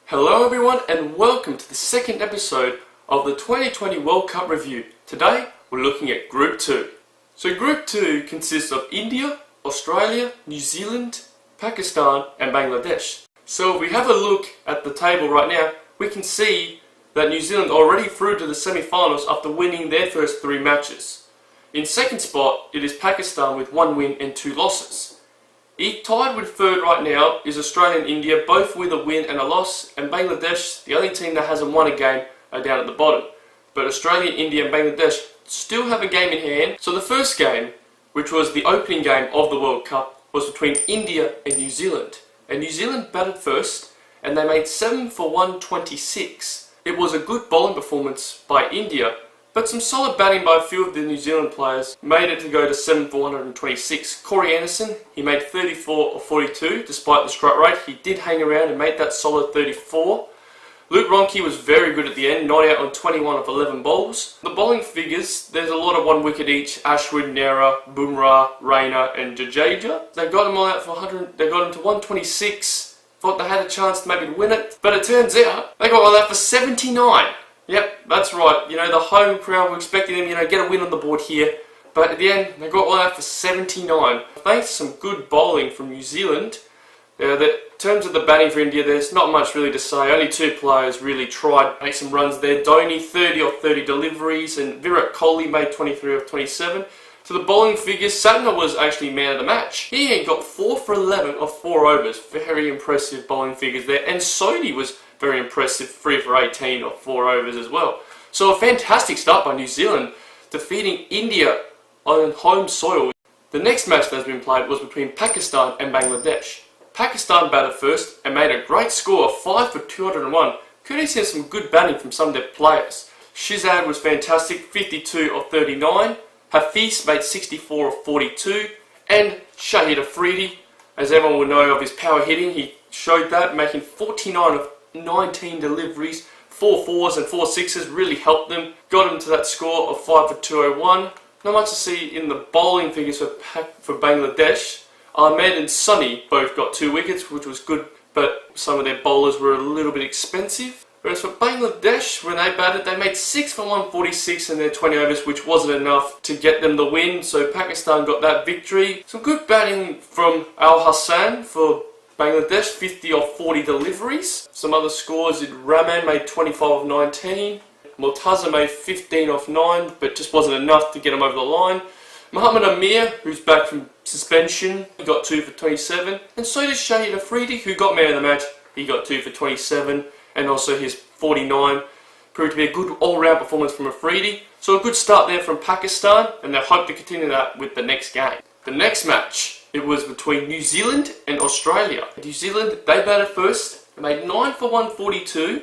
Hello everyone and welcome to the second episode of the 2020 World Cup review. Today we're looking at Group 2. So Group 2 consists of India, Australia, New Zealand, Pakistan and Bangladesh. So if we have a look at the table right now, we can see that New Zealand already through to the semi-finals after winning their first 3 matches. In second spot it is Pakistan with 1 win and 2 losses. Tied with third right now is Australia and India, both with a win and a loss, and Bangladesh, the only team that hasn't won a game, are down at the bottom. But Australia, India and Bangladesh still have a game in hand. So the first game, which was the opening game of the World Cup, was between India and New Zealand. And New Zealand batted first, and they made 7 for 126. It was a good bowling performance by India, but some solid batting by a few of the New Zealand players made it to go to 7 for 126. Corey Anderson, he made 34 of 42 despite the strike rate. He did hang around and made that solid 34. Luke Ronchi was very good at the end, 9 out on 21 of 11 bowls. The bowling figures, there's a lot of 1 wicket each. Ashwin, Nehra, Bumrah, Raina and Jadeja. They got them all out for 100. They got them to 126. Thought they had a chance to maybe win it, but it turns out they got all out for 79. Yep, that's right. The home crowd were expecting them, get a win on the board here. But at the end, they got one out for 79. Thanks to some good bowling from New Zealand. In terms of the batting for India, there's not much really to say. Only 2 players really tried to make some runs there. Dhoni, 30 of 30 deliveries, and Virat Kohli made 23 of 27. So the bowling figures, Satna was actually man of the match. He got 4 for 11 of 4 overs. Very impressive bowling figures there. And Sodhi was very impressive, 3 for 18 of 4 overs as well. So a fantastic start by New Zealand, defeating India on home soil. The next match that's been played was between Pakistan and Bangladesh. Pakistan batted first and made a great score of 5 for 201. Courtesy of some good batting from some of their players. Shizad was fantastic, 52 of 39. Hafiz made 64 of 42. And Shahid Afridi, as everyone will know of his power hitting, he showed that, making 49 of 19 deliveries, 4 fours and 4 sixes, really helped them. Got them to that score of 5 for 201. Not much to see in the bowling figures for Bangladesh. Ahmed and Sunny both got 2 wickets, which was good, but some of their bowlers were a little bit expensive. Whereas for Bangladesh, when they batted, they made 6 for 146 in their 20 overs, which wasn't enough to get them the win, so Pakistan got that victory. Some good batting from Al Hassan for Bangladesh, 50 of 40 deliveries. Some other scores, Rahman made 25 of 19. Murtaza made 15 of 9, but just wasn't enough to get him over the line. Muhammad Amir, who's back from suspension, he got 2 for 27. And so did Shahid Afridi, who got man of the match. He got 2 for 27, and also his 49. Proved to be a good all-round performance from Afridi. So a good start there from Pakistan, and they hope to continue that with the next game. The next match, it was between New Zealand and Australia. New Zealand, they batted first. They made 9 for 142.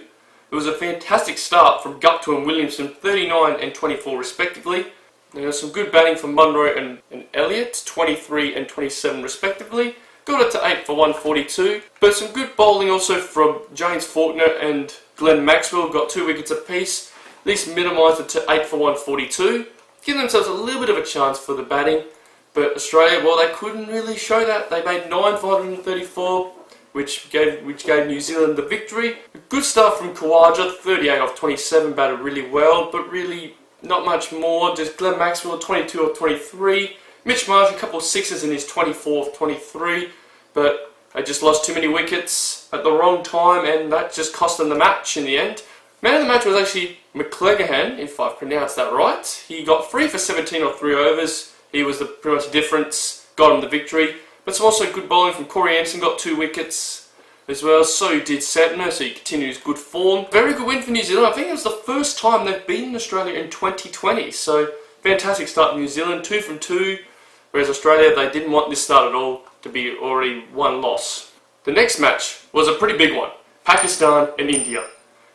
It was a fantastic start from Gupta and Williamson, 39 and 24 respectively. There was some good batting from Munro and Elliott, 23 and 27 respectively. Got it to 8 for 142. But some good bowling also from James Faulkner and Glenn Maxwell, got 2 wickets apiece. At least minimised it to 8 for 142. Giving themselves a little bit of a chance for the batting. But Australia, well, they couldn't really show that. They made 9 for 134, which gave New Zealand the victory. A good start from Khawaja, 38 off 27, batted really well, but really not much more. Just Glenn Maxwell, 22 of 23. Mitch Marsh, a couple of sixes in his 24 of 23, but they just lost too many wickets at the wrong time, and that just cost them the match in the end. Man of the match was actually McClegahan, if I've pronounced that right. He got 3 for 17 off 3 overs. He was pretty much the difference, got him the victory. But some also good bowling from Corey Anderson, got 2 wickets as well. So did Satna, so he continues good form. Very good win for New Zealand. I think it was the first time they've beaten Australia in 2020. So fantastic start for New Zealand, 2 from 2. Whereas Australia, they didn't want this start at all to be already 1 loss. The next match was a pretty big one. Pakistan and India.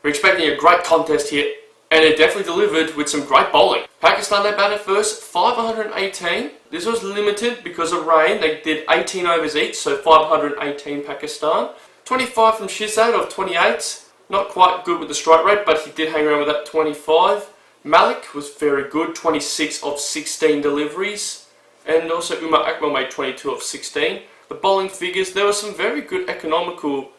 We're expecting a great contest here, and it definitely delivered with some great bowling. Pakistan, they batted first, 518. This was limited because of rain. They did 18 overs each, so 518 Pakistan. 25 from Shizad of 28. Not quite good with the strike rate, but he did hang around with that 25. Malik was very good, 26 of 16 deliveries. And also Umar Akmal made 22 of 16. The bowling figures, there were some very good economical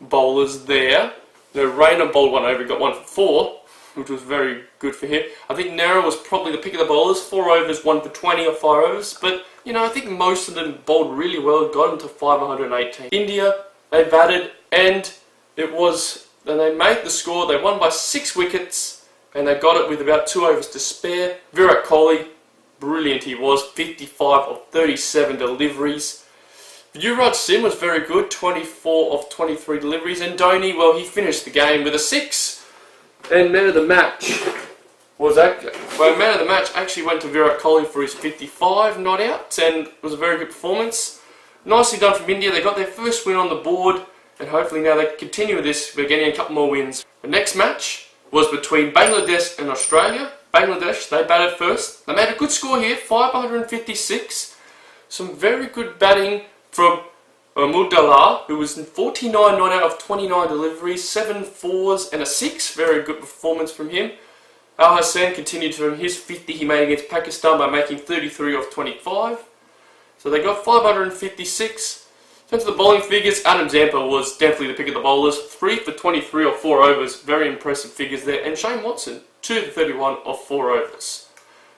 bowlers there. Rayner bowled one over, got 1 for 4, which was very good for him. I think Nehra was probably the pick of the bowlers, 4 overs, 1 for 20 or 5 overs, but I think most of them bowled really well, got into 518. India, they batted, and they made the score. They won by 6 wickets, and they got it with about 2 overs to spare. Virat Kohli, brilliant he was, 55 of 37 deliveries. Yuvraj Singh was very good, 24 of 23 deliveries, and Dhoni, well, he finished the game with a 6. And man of the match actually went to Virat Kohli for his 55 not outs, and it was a very good performance. Nicely done from India. They got their first win on the board, and hopefully now they can continue with this. We're getting a couple more wins. The next match was between Bangladesh and Australia. Bangladesh, they batted first. They made a good score here, 556. Some very good batting from Mudallar, who was 49 not out of 29 deliveries, 7 fours and a 6. Very good performance from him. Al Hassan continued from his 50 he made against Pakistan by making 33 of 25. So they got 556. In terms of the bowling figures, Adam Zampa was definitely the pick of the bowlers. 3 for 23 or 4 overs. Very impressive figures there. And Shane Watson, 2 for 31 of 4 overs.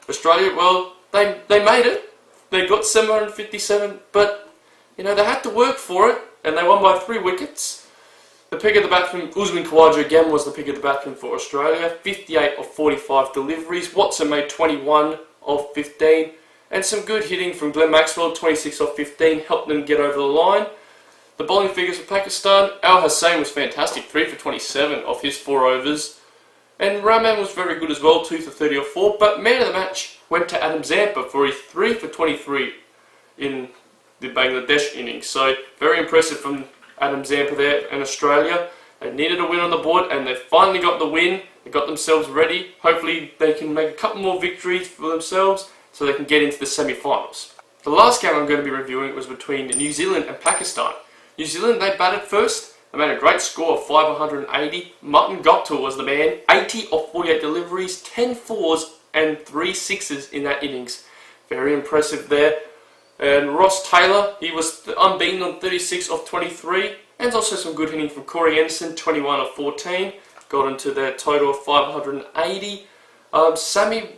Australia, well, they made it. They got 757, but they had to work for it, and they won by 3 wickets. The pick of the batsman, Usman Khawaja, again was the pick of the batsman for Australia. 58 of 45 deliveries. Watson made 21 of 15. And some good hitting from Glenn Maxwell, 26 of 15, helped them get over the line. The bowling figures for Pakistan, Al Hassan was fantastic, 3 for 27 of his 4 overs. And Rahman was very good as well, 2 for 30 or 4. But man of the match went to Adam Zampa for his 3 for 23 in the Bangladesh innings. So very impressive from Adam Zampa there in Australia. They needed a win on the board, and they finally got the win. They got themselves ready. Hopefully they can make a couple more victories for themselves so they can get into the semi-finals. The last game I'm going to be reviewing was between New Zealand and Pakistan. New Zealand, they batted first. They made a great score of 580. Mutton Guptill was the man. 80 of 48 deliveries, 10 fours and 3 sixes in that innings. Very impressive there. And Ross Taylor, he was unbeaten on 36 of 23. And also some good hitting from Corey Anderson, 21 of 14. Got into their total of 580. Sammy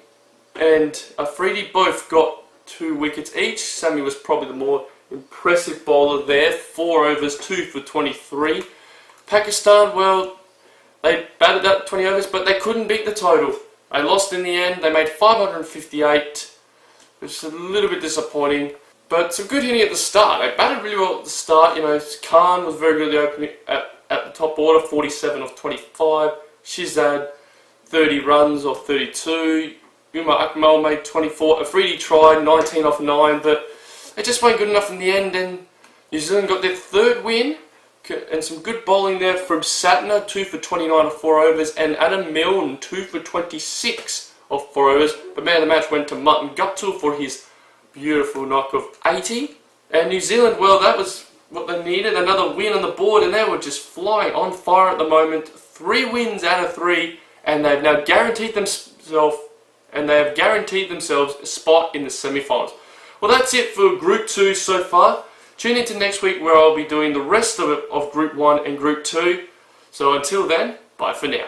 and Afridi both got 2 wickets each. Sammy was probably the more impressive bowler there. 4 overs, 2 for 23. Pakistan, well, they batted out 20 overs, but they couldn't beat the total. They lost in the end. They made 558, which is a little bit disappointing. But some good hitting at the start. They batted really well at the start. Khan was very good at the opening at the top order, 47 of 25. Shizad, 30 runs of 32. Umar Akmal made 24. Afridi tried, 19 off 9, but it just wasn't good enough in the end. And New Zealand got their 3rd win, and some good bowling there from Satner, 2 for 29 of 4 overs, and Adam Milne, 2 for 26 of 4 overs. But man of the match went to Mutton Guptill for his beautiful knock of 80. And New Zealand, well, that was what they needed, another win on the board, and they were just flying on fire at the moment. 3 wins out of 3, and they've now guaranteed themselves a spot in the semi-finals. Well, that's it for Group 2 so far. Tune in to next week where I'll be doing the rest of Group 1 and Group 2. So until then, bye for now.